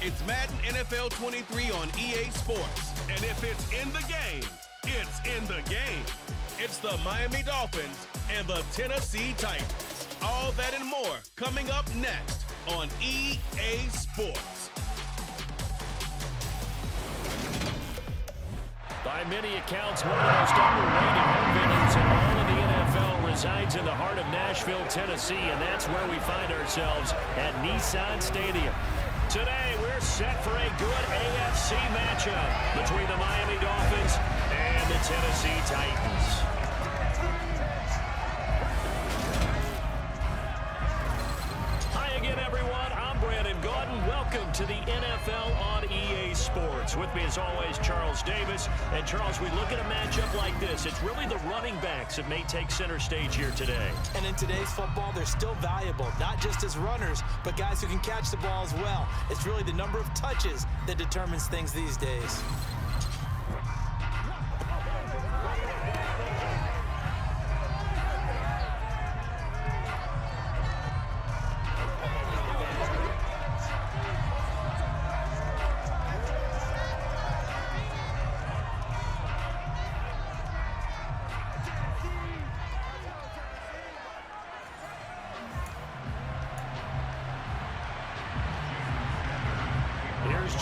It's Madden NFL 23 on EA Sports. And if it's in the game, it's in the game. It's the Miami Dolphins and the Tennessee Titans. All that and more coming up next on EA Sports. By many accounts, one of the most underrated home venues in all of the NFL resides in the heart of Nashville, Tennessee, and that's where we find ourselves at Nissan Stadium. Today, we're set for a good AFC matchup between the Miami Dolphins and the Tennessee Titans. Hi again, everyone. I'm Brandon Gaudin. Welcome to the NFL on EA Sports. With me, as always, Charles Davis. And, Charles, we look at a matchup like this. It's really the running backs that may take center stage here today. And in today's football, they're still valuable, not just as runners, but guys who can catch the ball as well. It's really the number of touches that determines things these days.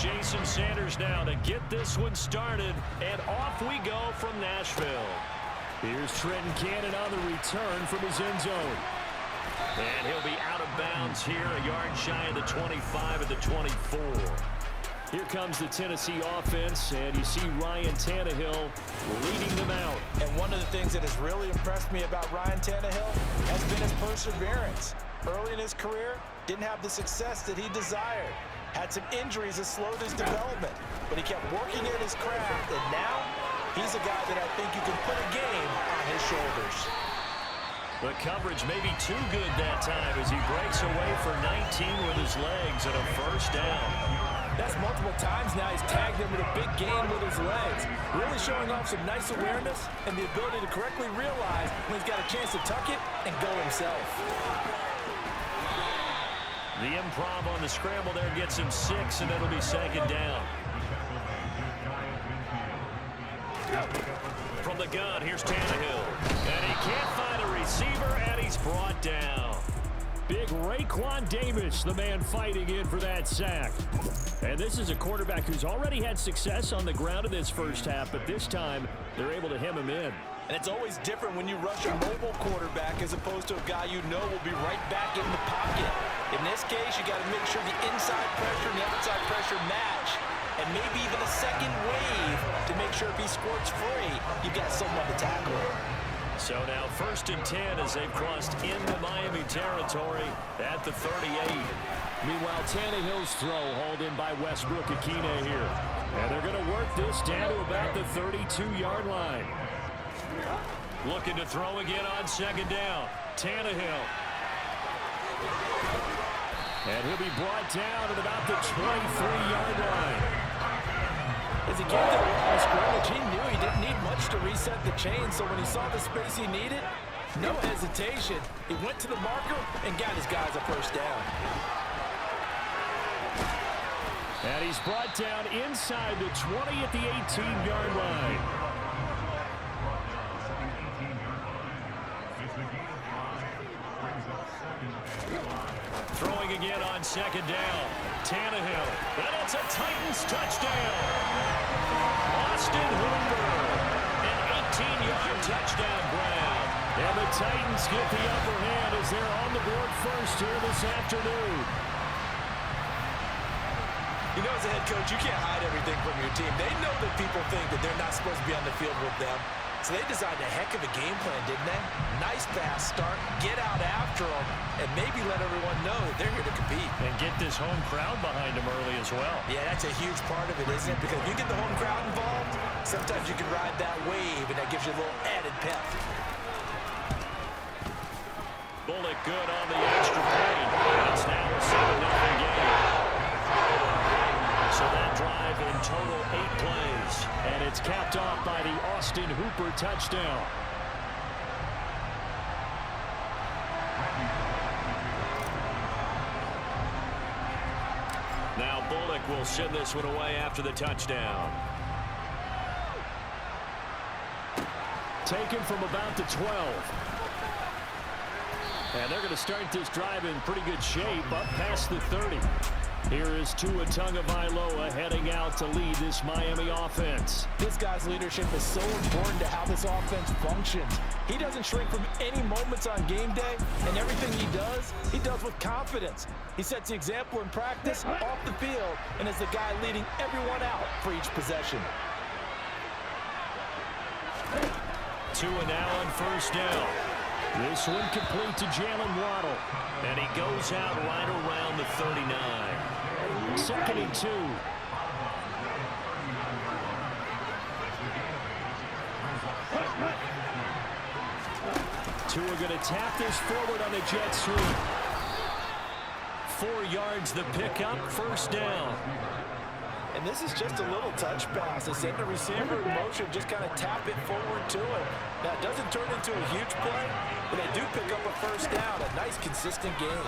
Jason Sanders now to get this one started, and off we go from Nashville. Here's Trenton Cannon on the return from his end zone. And he'll be out of bounds here, a yard shy of the 25 at the 24. Here comes the Tennessee offense, and you see Ryan Tannehill leading them out. And one of the things that has really impressed me about Ryan Tannehill has been his perseverance. Early in his career, didn't have the success that he desired. Had some injuries that slowed his development, but he kept working at his craft, and now he's a guy that I think you can put a game on his shoulders. The coverage may be too good that time as he breaks away for 19 with his legs and a first down. That's multiple times now he's tagged him with a big gain with his legs, really showing off some nice awareness and the ability to correctly realize when he's got a chance to tuck it and go himself. The improv on the scramble there gets him 6, and it'll be second down. From the gun, here's Tannehill. And he can't find a receiver, and he's brought down. Big Raekwon Davis, the man fighting in for that sack. And this is a quarterback who's already had success on the ground in this first half, but this time they're able to hem him in. And it's always different when you rush a mobile quarterback as opposed to a guy you know will be right back in the pocket. In this case, you got to make sure the inside pressure and the outside pressure match. And maybe even a second wave to make sure if he squirts free, you've got someone to tackle him. So now 1st and 10 as they've crossed into Miami territory at the 38. Meanwhile, Tannehill's throw hauled in by Westbrook-Ikhine here. And they're going to work this down to about the 32-yard line. Looking to throw again on second down. Tannehill. And he'll be brought down at about the 23-yard line. As he came to the line of scrimmage, he knew he didn't need much to reset the chain, so when he saw the space he needed, no hesitation. He went to the marker and got his guys a first down. And he's brought down inside the 20 at the 18-yard line. Throwing again on second down. Tannehill. And it's a Titans touchdown. Austin Hooper. An 18-yard touchdown grab. And the Titans get the upper hand as they're on the board first here this afternoon. You know, as a head coach, you can't hide everything from your team. They know that people think that they're not supposed to be on the field with them. So they designed a heck of a game plan, didn't they? Nice fast start, get out after them, and maybe let everyone know that they're here to compete. And get this home crowd behind them early as well. Yeah, that's a huge part of it, isn't it? Because if you get the home crowd involved, sometimes you can ride that wave, and that gives you a little added pep. Bullock good on the extra point. It's now a 7-0 game. So that drive in total 8 plays. And it's capped off by the Austin Hooper touchdown. Now Bullock will send this one away after the touchdown. Taken from about the 12. And they're going to start this drive in pretty good shape up past the 30. Here is Tua Tagovailoa heading out to lead this Miami offense. This guy's leadership is so important to how this offense functions. He doesn't shrink from any moments on game day, and everything he does with confidence. He sets the example in practice, off the field, and is the guy leading everyone out for each possession. Tua now on first down. This one complete to Jalen Waddle. And he goes out right around the 39. 2nd and 2. Tua going to tap this forward on the jet sweep. 4 yards the pickup, first down. And this is just a little touch pass. They send the receiver in motion, just kind of tap it forward to him. Now, it doesn't turn into a huge play, but they do pick up a first down. A nice, consistent game.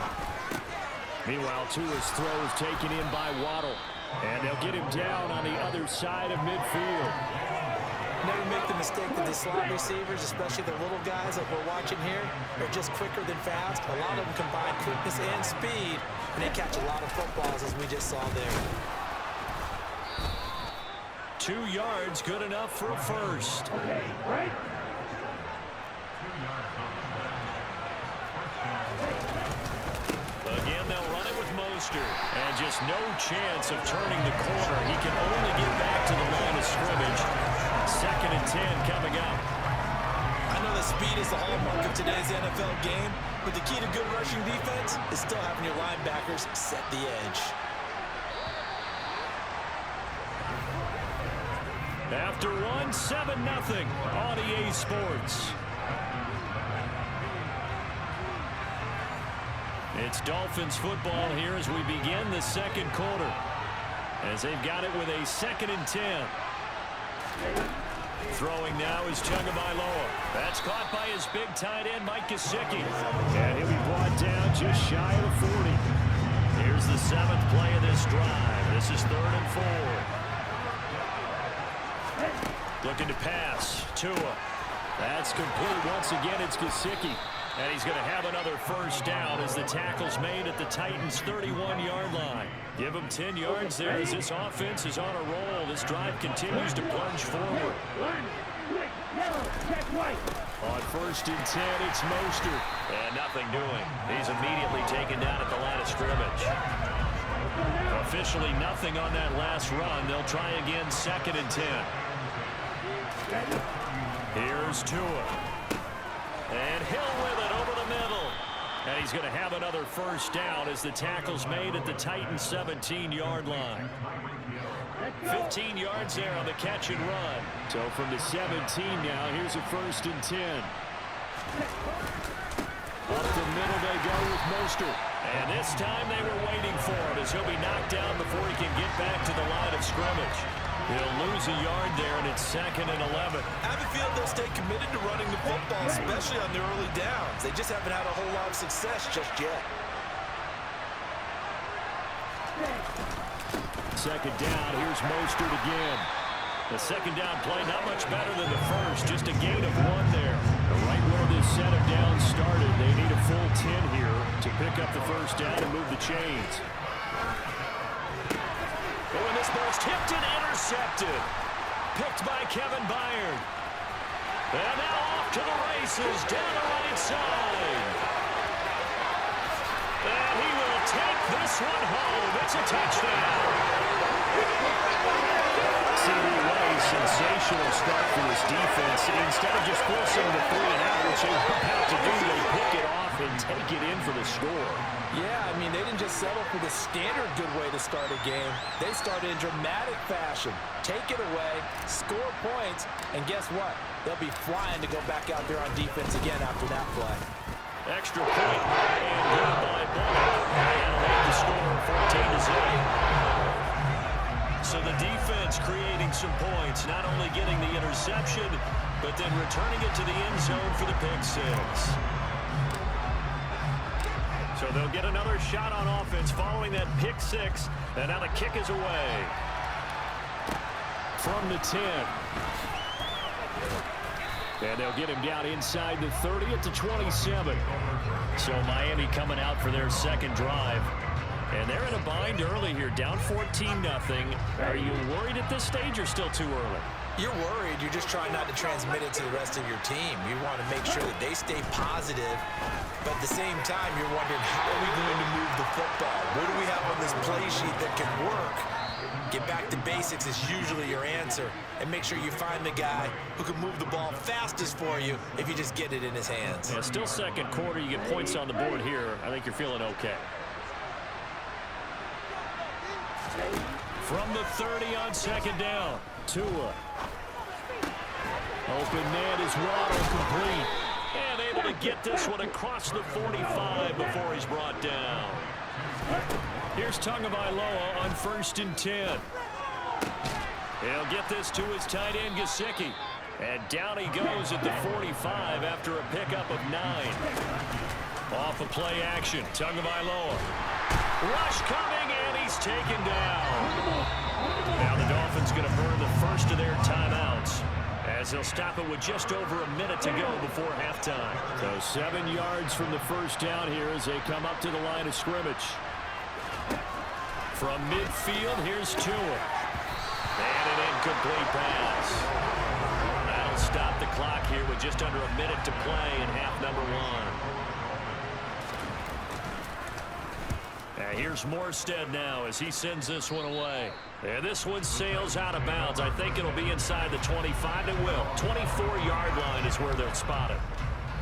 Meanwhile, Tua's throw is taken in by Waddle. And they'll get him down on the other side of midfield. Never make the mistake that the slot receivers, especially the little guys that we're watching here, are just quicker than fast. A lot of them combine quickness and speed, and they catch a lot of footballs, as we just saw there. 2 yards, good enough for a first. Okay, right. Again, they'll run it with Mostert. And just no chance of turning the corner. He can only get back to the line of scrimmage. 2nd and 10 coming up. I know that speed is the hallmark of today's NFL game, but the key to good rushing defense is still having your linebackers set the edge. After one, 7-0 on EA Sports. It's Dolphins football here as we begin the second quarter. As they've got it with a 2nd and 10. Throwing now is Tagovailoa. That's caught by his big tight end, Mike Gesicki. And he'll be brought down just shy of the 40. Here's the 7th play of this drive. This is 3rd and 4. Looking to pass. Tua. That's complete. Once again, it's Gesicki. And he's going to have another first down as the tackle's made at the Titans' 31-yard line. Give him 10 yards there as this offense is on a roll. This drive continues to plunge forward. On 1st and 10, it's Mostert. And nothing doing. He's immediately taken down at the line of scrimmage. Officially nothing on that last run. They'll try again 2nd and 10. Here's Tua. And Hill with it over the middle. And he's going to have another first down as the tackle's made at the Titans' 17-yard line. 15 yards there on the catch and run. So from the 17 now, here's a 1st and 10. Up the middle they go with Mostert. And this time they were waiting for him as he'll be knocked down before he can get back to the line of scrimmage. He'll lose a yard there, and it's 2nd and 11. I have a feeling they'll stay committed to running the football, especially on the early downs. They just haven't had a whole lot of success just yet. 2nd down, here's Mostert again. The 2nd down play, not much better than the first, just a gain of 1 there. Right where this set of downs started, they need a full 10 here to pick up the first down and move the chains. Oh, and this ball's tipped and intercepted. Picked by Kevin Byard. And now off to the races down the right side. And he will take this one home. It's a touchdown. Sensational start for this defense. Instead of just forcing the 3 and out, which they were about to do, they pick it off and take it in for the score. Yeah, I mean, they didn't just settle for the standard good way to start a game. They started in dramatic fashion. Take it away, score points, and guess what? They'll be flying to go back out there on defense again after that play. Extra point, and good by Bullock. And made the score 14-0. So the defense creating some points, not only getting the interception, but then returning it to the end zone for the pick 6. So So they'll get another shot on offense following that pick six. And now the kick is away. From the 10. And they'll get him down inside the 30 at the 27. So Miami coming out for their second drive. And they're in a bind early here, down 14-0. Are you worried at this stage or still too early? You're worried. You're just trying not to transmit it to the rest of your team. You want to make sure that they stay positive. But at the same time, you're wondering, how are we going to move the football? What do we have on this play sheet that can work? Get back to basics is usually your answer. And make sure you find the guy who can move the ball fastest for you if you just get it in his hands. Yeah, still second quarter. You get points on the board here. I think you're feeling okay. From the 30 on second down. Tua. Open man is Waddle, complete. And able to get this one across the 45 before he's brought down. Here's Tagovailoa on 1st and 10. He'll get this to his tight end, Gesicki. And down he goes at the 45 after a pickup of 9. Off of play action, Tagovailoa. Rush coming, and he's taken down. Now the Dolphins going to burn the first of their timeouts, as they'll stop it with just over a minute to go before halftime. So 7 yards from the first down here as they come up to the line of scrimmage. From midfield, here's Tua. And an incomplete pass. That'll stop the clock here with just under a minute to play in half number 1. Here's Morstead now as he sends this one away. And this one sails out of bounds. I think it'll be inside the 25. It will. 24-yard line is where they'll spot it.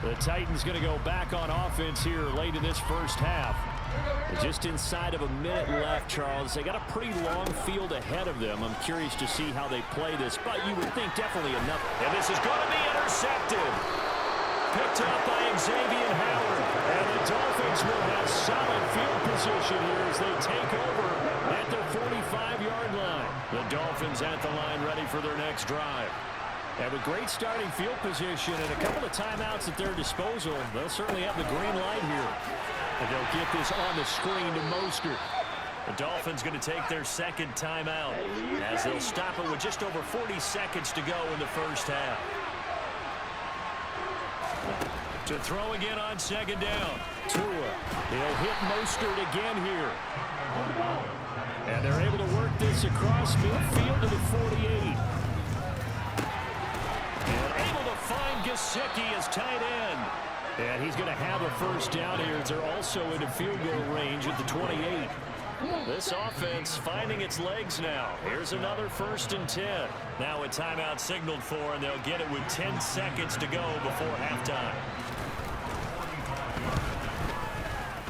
The Titans going to go back on offense here late in this first half. Just inside of a minute left, Charles. They got a pretty long field ahead of them. I'm curious to see how they play this, but you would think definitely enough. And this is going to be intercepted. Picked up by Xavier Howard. And the Dolphins will have solid field position here as they take over at the 45-yard line. The Dolphins at the line ready for their next drive. Have a great starting field position and a couple of timeouts at their disposal. They'll certainly have the green light here. And they'll get this on the screen to Mostert. The Dolphins going to take their second timeout as they'll stop it with just over 40 seconds to go in the first half. To throw again on second down. Tua. He'll hit Mostert again here. And they're able to work this across midfield to the 48. And able to find Gesicki as tight end. And he's going to have a first down here as they're also into field goal range at the 28. This offense finding its legs now. Here's another 1st and 10. Now a timeout signaled for, and they'll get it with 10 seconds to go before halftime.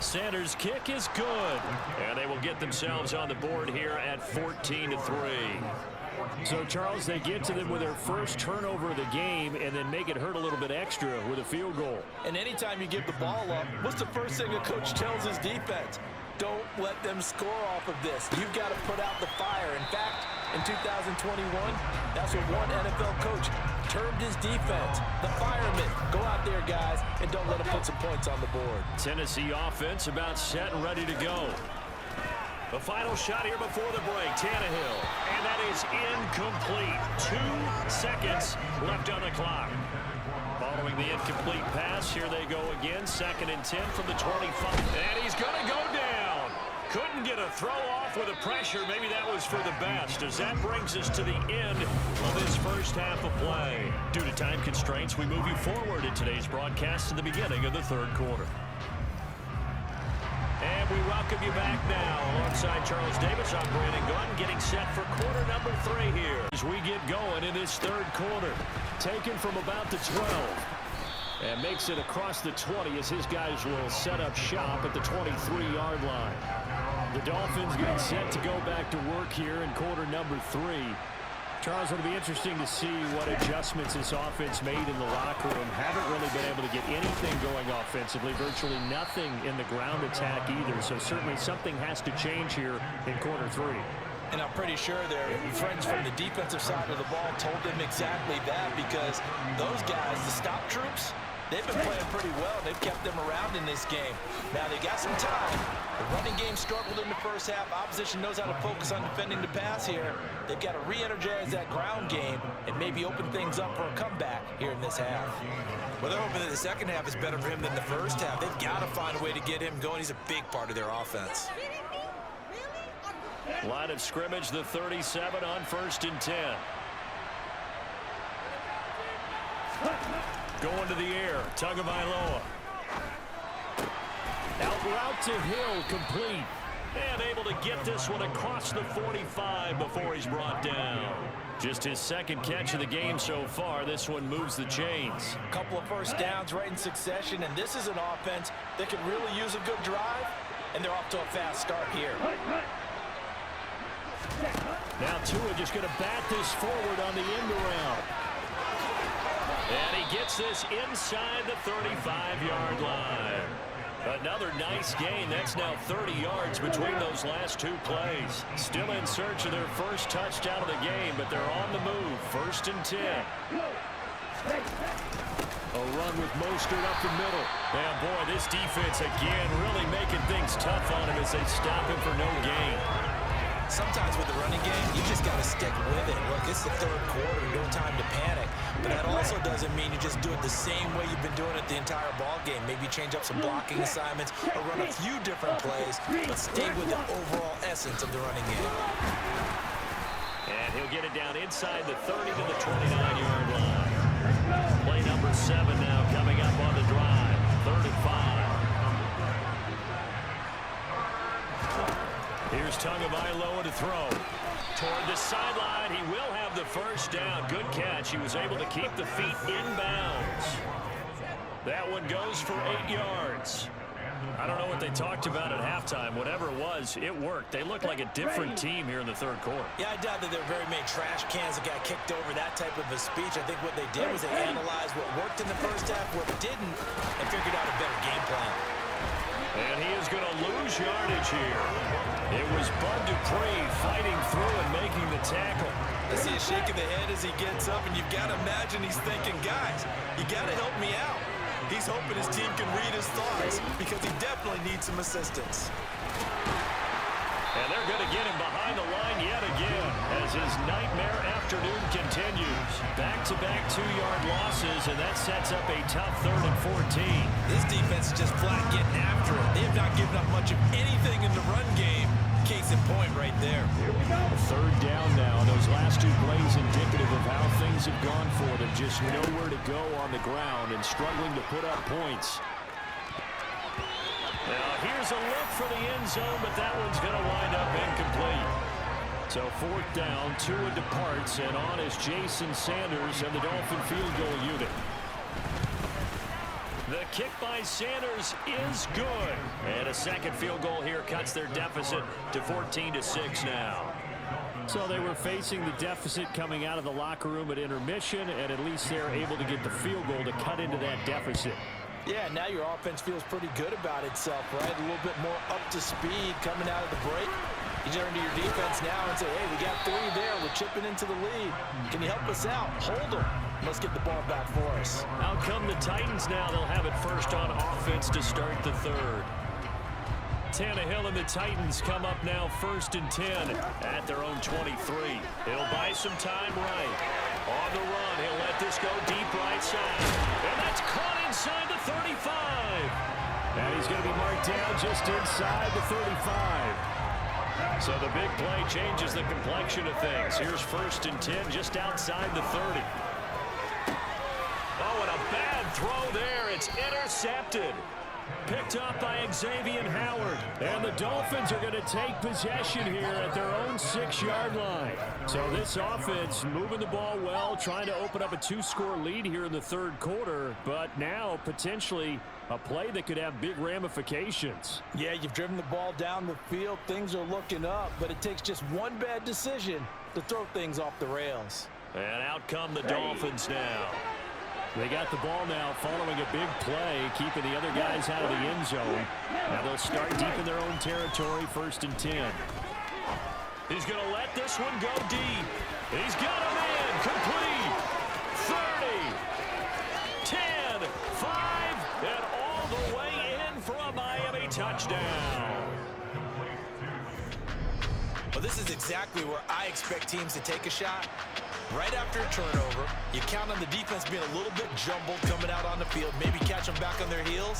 Sanders' kick is good. And they will get themselves on the board here at 14-3. So, Charles, they get to them with their first turnover of the game and then make it hurt a little bit extra with a field goal. And anytime you give the ball up, what's the first thing a coach tells his defense? Don't let them score off of this. You've got to put out the fire. In fact, in 2021, that's what one NFL coach termed his defense. The firemen. Go out there, guys, and don't let them put some points on the board. Tennessee offense about set and ready to go. The final shot here before the break, Tannehill. And that is incomplete. 2 seconds left on the clock. Following the incomplete pass, here they go again. 2nd and 10 from the 25. And he's going to go down. Couldn't get a throw off with the pressure. Maybe that was for the best, as that brings us to the end of this first half of play. Due to time constraints, we move you forward in today's broadcast to the beginning of the 3rd quarter. And we welcome you back now. Alongside Charles Davis, I'm Brandon Gordon, getting set for quarter number 3 here. As we get going in this 3rd quarter, taken from about the 12. And makes it across the 20 as his guys will set up shop at the 23-yard line. The Dolphins getting set to go back to work here in quarter number 3. Charles, it'll be interesting to see what adjustments this offense made in the locker room. Haven't really been able to get anything going offensively. Virtually nothing in the ground attack either. So certainly something has to change here in quarter 3. And I'm pretty sure their friends from the defensive side of the ball told them exactly that, because those guys, the stop troops, They've been playing pretty well. They've kept them around in this game. Now, they got some time. The running game struggled in the first half. Opposition knows how to focus on defending the pass here. They've got to re-energize that ground game and maybe open things up for a comeback here in this half. Well, they're hoping that the second half is better for him than the first half. They've got to find a way to get him going. He's a big part of their offense. Line of scrimmage, the 37 on 1st and 10. Going to the air, Tagovailoa. Out route to Hill, complete. And able to get this one across the 45 before he's brought down. Just his second catch of the game so far. This one moves the chains. A couple of first downs right in succession, and this is an offense that could really use a good drive, and they're off to a fast start here. Now Tua just going to bat this forward on the end around. And he gets this inside the 35-yard line. Another nice gain. That's now 30 yards between those last two plays. Still in search of their first touchdown of the game, but they're on the move. 1st and 10. A run with Mostert up the middle. And boy, this defense again really making things tough on him as they stop him for no gain. Sometimes with the running game, you just got to stick with it. Look, it's the third quarter, no time to panic. But that also doesn't mean you just do it the same way you've been doing it the entire ball game. Maybe change up some blocking assignments or run a few different plays, but stay with the overall essence of the running game. And he'll get it down inside the 30 to the 29-yard line. Play number 7 now coming up on the drive. 3rd and 5. Here's Tagovailoa to throw. Toward the sideline, he will have the first down. Good catch. He was able to keep the feet inbounds. That one goes for 8 yards. I don't know what they talked about at halftime. Whatever it was, it worked. They look like a different team here in the third quarter. Yeah, I doubt that there are very many trash cans that got kicked over, that type of a speech. I think what they did was they analyzed what worked in the first half, what didn't, and figured out a better game plan. And he is going to lose yardage here. It was Bud Dupree fighting through and making the tackle. I see a shake of the head as he gets up, and you've got to imagine he's thinking, guys, you got to help me out. He's hoping his team can read his thoughts because he definitely needs some assistance. And they're going to get him behind the line yet again as his nightmare afternoon continues. Back-to-back 2-yard losses, and that sets up a tough 3rd and 14. This defense is just flat getting after it. They have not given up much of anything in the run game. Case in point right there. 3rd down now. Those last two plays indicative of how things have gone for them. Just nowhere to go on the ground and struggling to put up points. Now here's a look for the end zone, but that one's going to wind up incomplete. So 4th down, Tua departs, and on is Jason Sanders and the Dolphin field goal unit. The kick by Sanders is good. And a second field goal here cuts their deficit to 14-6 now. So they were facing the deficit coming out of the locker room at intermission, and at least they're able to get the field goal to cut into that deficit. Yeah, now your offense feels pretty good about itself, right? A little bit more up to speed coming out of the break. You turn to your defense now and say, hey, we got 3 there. We're chipping into the lead. Can you help us out? Hold them. Let's get the ball back for us. Out come the Titans now. They'll have it first on offense to start the 3rd. Tannehill and the Titans come up now 1st and 10 at their own 23. He'll buy some time right. On the run, he'll let this go deep right side. And that's caught inside the 35. And he's going to be marked down just inside the 35. So the big play changes the complexion of things. Here's 1st and 10 just outside the 30. Oh, and a bad throw there. It's intercepted. Picked up by Xavier Howard. And the Dolphins are going to take possession here at their own 6-yard line. So this offense moving the ball well, trying to open up a 2-score lead here in the 3rd quarter. But now potentially a play that could have big ramifications. Yeah, you've driven the ball down the field. Things are looking up, but it takes just one bad decision to throw things off the rails. And out come the Dolphins now. They got the ball now following a big play, keeping the other guys out of the end zone. Now they'll start deep in their own territory, 1st and 10. He's going to let this one go deep. He's got a man complete. 30, 10, 5. touchdown. Well, this is exactly where I expect teams to take a shot. Right after a turnover, you count on the defense being a little bit jumbled coming out on the field, maybe catch them back on their heels,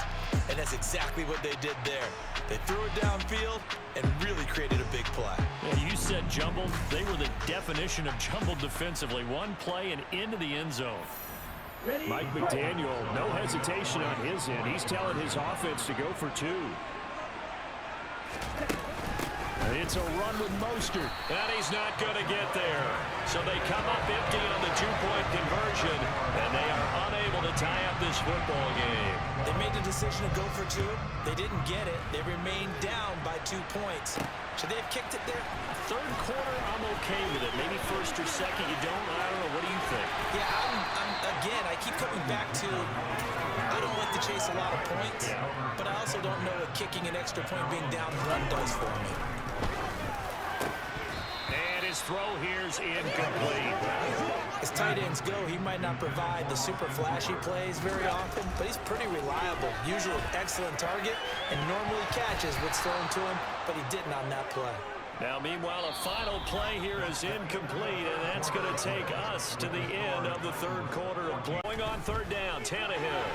and that's exactly what they did there. They threw it downfield and really created a big play. Yeah, you said jumbled. They were the definition of jumbled defensively. One play and into the end zone. Mike McDaniel, no hesitation on his end. He's telling his offense to go for two. It's a run with Mostert. And he's not going to get there. So they come up empty on the two-point conversion, and they are unable to tie up this football game. They made the decision to go for two. They didn't get it. They remained down by 2 points. Should they have kicked it there? Third quarter, I'm okay with it. Maybe first or second, you don't. I don't know. What do you think? Yeah, again, I keep coming back to I don't like to chase a lot of points, but I also don't know what kicking an extra point being down one does for me. And his throw here's incomplete. As tight ends go, he might not provide the super flashy plays very often, but he's pretty reliable. Usually an excellent target and normally catches what's thrown to him, but he didn't on that play. Now, meanwhile, a final play here is incomplete, and that's going to take us to the end of the third quarter of play. Going on third down, Tannehill.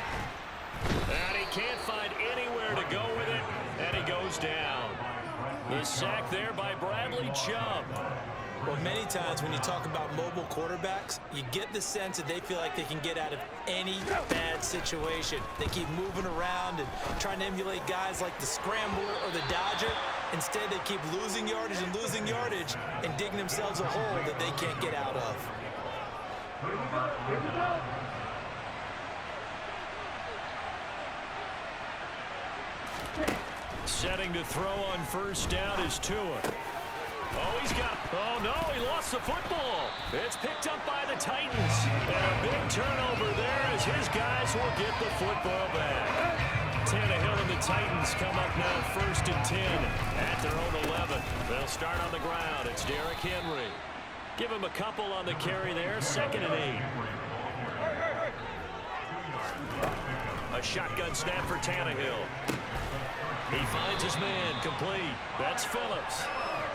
And he can't find anywhere to go with it, and he goes down. The sack there by Bradley Chubb. Well, many times when you talk about mobile quarterbacks, you get the sense that they feel like they can get out of any bad situation. They keep moving around and trying to emulate guys like the Scrambler or the Dodger. Instead, they keep losing yardage and digging themselves a hole that they can't get out of. Setting to throw on first down is Tua. Oh, no, he lost the football. It's picked up by the Titans. And a big turnover there as his guys will get the football back. Tannehill and the Titans come up now first and 10 at their own 11. They'll start on the ground. It's Derrick Henry. Give him a couple on the carry there. 2nd and 8. A shotgun snap for Tannehill. He finds his man complete. That's Phillips.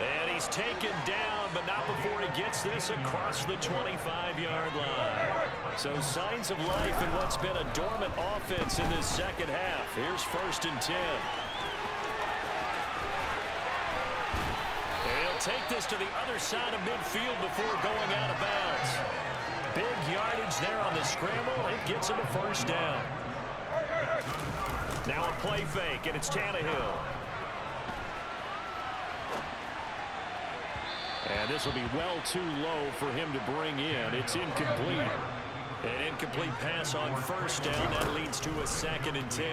And he's taken down, but not before he gets this across the 25-yard line. So signs of life in what's been a dormant offense in this second half. Here's 1st and 10. And he'll take this to the other side of midfield before going out of bounds. Big yardage there on the scramble. It gets him a first down. Now a play fake, and it's Tannehill. And this will be well too low for him to bring in. It's incomplete. An incomplete pass on first down. That leads to a 2nd and 10.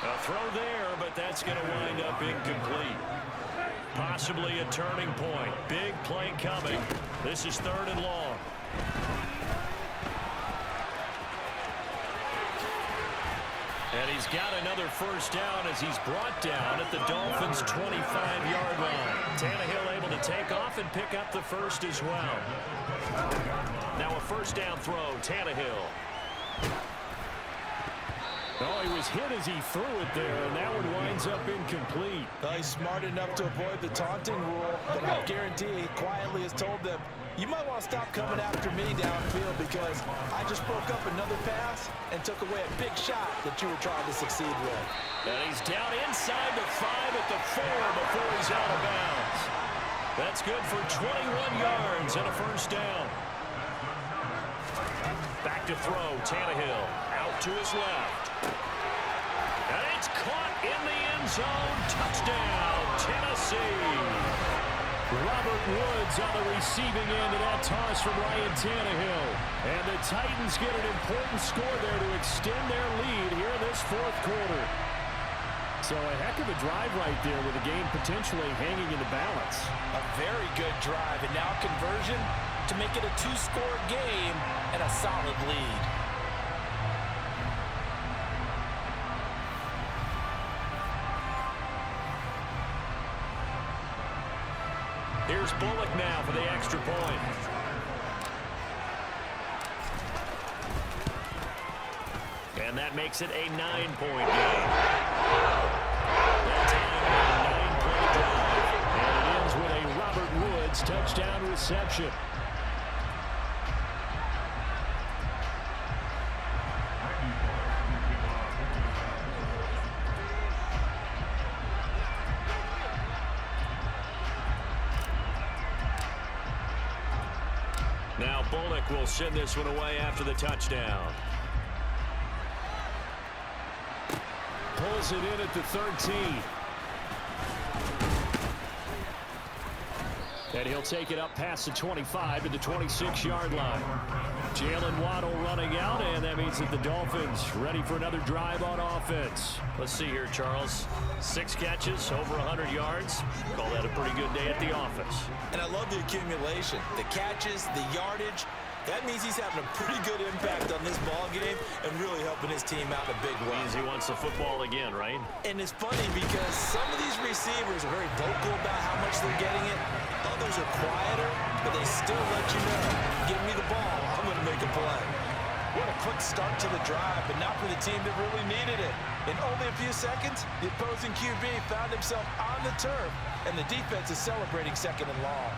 A throw there, but that's going to wind up incomplete. Possibly a turning point. Big play coming. This is 3rd and long. And he's got another first down as he's brought down at the Dolphins' 25-yard line. Tannehill able to take off and pick up the first as well. Now a first down throw, Tannehill. Oh, he was hit as he threw it there, and that one winds up incomplete. Well, he's smart enough to avoid the taunting rule, but I guarantee he quietly has told them, you might want to stop coming after me downfield because I just broke up another pass and took away a big shot that you were trying to succeed with. And he's down inside the 5 at the 4 before he's out of bounds. That's good for 21 yards and a first down. Back to throw, Tannehill out to his left. And it's caught in the end zone. Touchdown, Tennessee. Robert Woods on the receiving end of that toss from Ryan Tannehill. And the Titans get an important score there to extend their lead here in this 4th quarter. So a heck of a drive right there with the game potentially hanging in the balance. A very good drive, and now conversion to make it a 2-score game and a solid lead. Here's Bullock now for the extra point. And And that makes it a 9-point game. That time, a 9-play drive. And it ends with a Robert Woods touchdown reception. Now Bullock will send this one away after the touchdown. Pulls it in at the 13. And he'll take it up past the 25 to the 26-yard line. Jalen Waddle running out, and that means that the Dolphins ready for another drive on offense. Let's see here, Charles. 6 catches, over 100 yards. Call that a pretty good day at the office. And I love the accumulation, the catches, the yardage. That means he's having a pretty good impact on this ball game and really helping his team out in a big way. Means he wants the football again, right? And it's funny because some of these receivers are very vocal about how much they're getting it. Others are quieter, but they still let you know, give me the ball, I'm going to make a play. What a quick start to the drive, but not for the team that really needed it. In only a few seconds, the opposing QB found himself on the turf, and the defense is celebrating 2nd and long.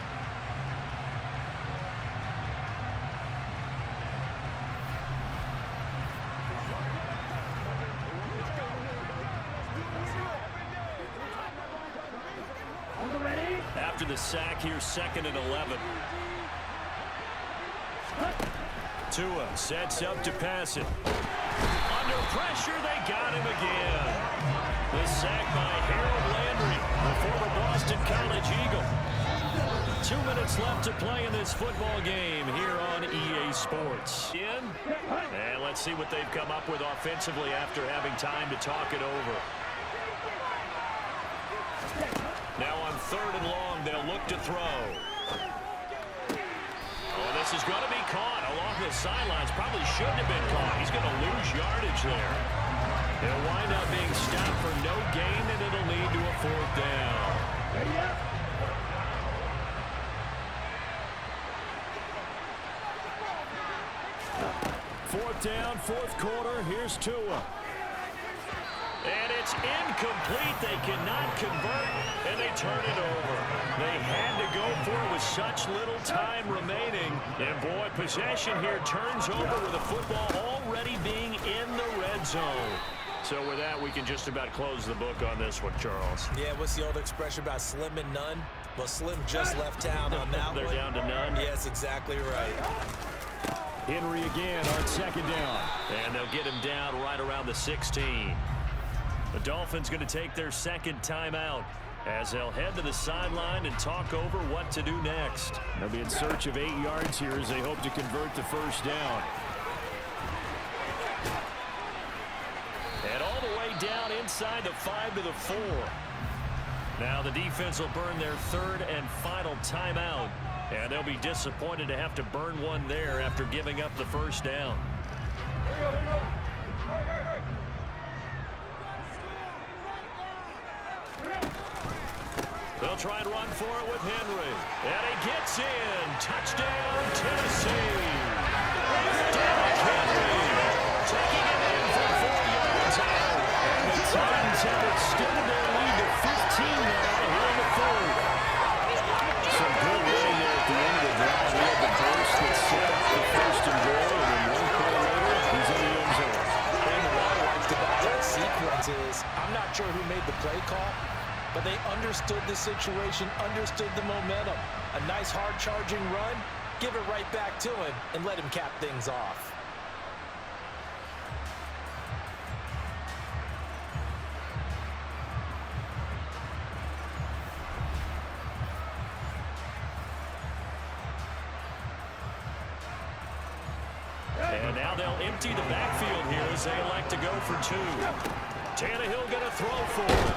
After the sack, here's 2nd and 11. Tua sets up to pass it. Under pressure, they got him again. The sack by Harold Landry, the former Boston College Eagle. 2 minutes left to play in this football game here on EA Sports. And let's see what they've come up with offensively after having time to talk it over. Now on 3rd and long, they'll look to throw. Oh, this is going to be caught along the sidelines. Probably shouldn't have been caught. He's going to lose yardage there. They'll wind up being stopped for no gain, and it'll lead to a 4th down. 4th down, 4th quarter. Here's Tua. And it's incomplete. They cannot convert, and they turn it over. They had to go for it with such little time remaining. And, boy, possession here turns over with the football already being in the red zone. So with that, we can just about close the book on this one, Charles. Yeah, what's the old expression about slim and none? Well, Slim just left town on that They're one. down to none. Yes, exactly right. Henry again on 2nd down. And they'll get him down right around the 16. The Dolphins going to take their 2nd timeout as they'll head to the sideline and talk over what to do next. They'll be in search of 8 yards here as they hope to convert the 1st down. And all the way down inside the 5 to the 4. Now the defense will burn their 3rd and final timeout, and they'll be disappointed to have to burn one there after giving up the 1st down. They'll try and run for it with Henry. And he gets in. Touchdown, Tennessee. Derrick Henry taking it in for 4 yards out. And the Titans have extended their lead to 15 now here in the 3rd. Some good running there at the end of the drive. We had the burst that set up the 1st and goal. And then 1 play later, he's in the end zone. And what I liked about that sequence is, I'm not sure who made the play call, but they understood the situation, understood the momentum. A nice hard-charging run, give it right back to him, and let him cap things off. And now they'll empty the backfield here as they elect to go for 2. Tannehill going to throw for it.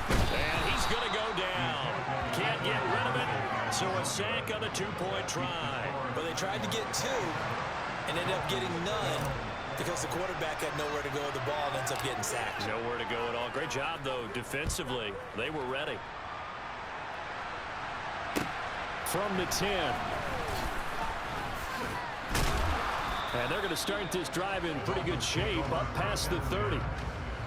And he's going to go down. Can't get rid of it. So a sack on the 2-point try. But they tried to get 2 and ended up getting none because the quarterback had nowhere to go with the ball and ends up getting sacked. Nowhere to go at all. Great job, though, defensively. They were ready. From the 10. And they're going to start this drive in pretty good shape up past the 30.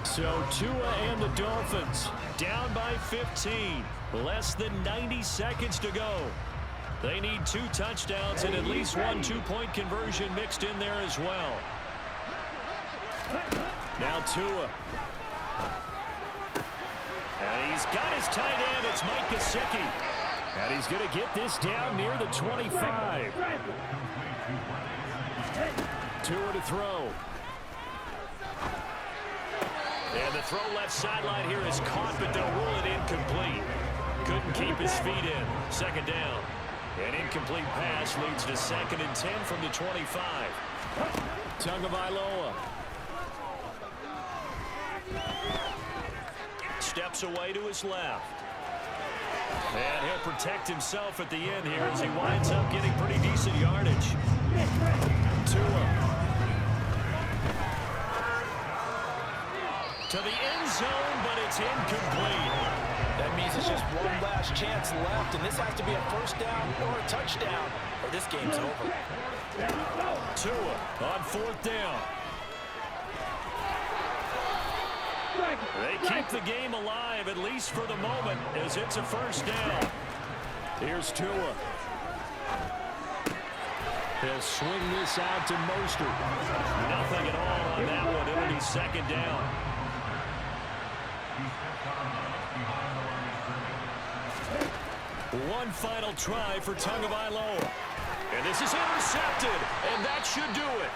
So Tua and the Dolphins down by 15. Less than 90 seconds to go. They need 2 touchdowns and at least 1 two-point conversion mixed in there as well. Now Tua. And he's got his tight end. It's Mike Gesicki. And he's going to get this down near the 25. Tua to throw. And the throw left sideline here is caught, but they'll rule it incomplete. Couldn't keep his feet in. Second down. An incomplete pass leads to 2nd and 10 from the 25. Tagovailoa. Steps away to his left. And he'll protect himself at the end here as he winds up getting pretty decent yardage. Tua. To the end zone, but it's incomplete. That means it's just one last chance left, and this has to be a first down or a touchdown, or this game's over. Tua on 4th down. They keep the game alive, at least for the moment, as it's a first down. Here's Tua. He'll swing this out to Mostert. Nothing at all on that one. It'll be 2nd down. One final try for Tagovailoa. And this is intercepted, and that should do it.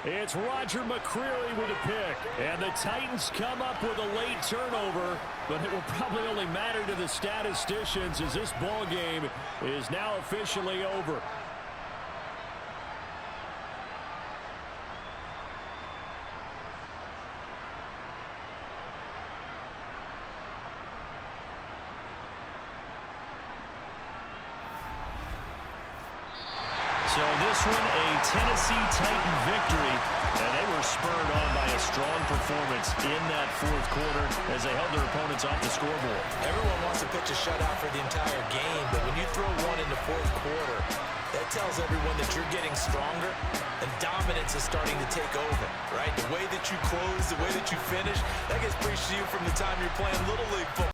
It's Roger McCreary with a pick. And the Titans come up with a late turnover, but it will probably only matter to the statisticians as this ball game is now officially over. So this one, a Tennessee Titan victory, and they were spurred on by a strong performance in that 4th quarter as they held their opponents off the scoreboard. Everyone wants to pitch a shutout for the entire game, but when you throw one in the 4th quarter, that tells everyone that you're getting stronger and dominance is starting to take over, right? The way that you close, the way that you finish, that gets preached to you from the time you're playing Little League football.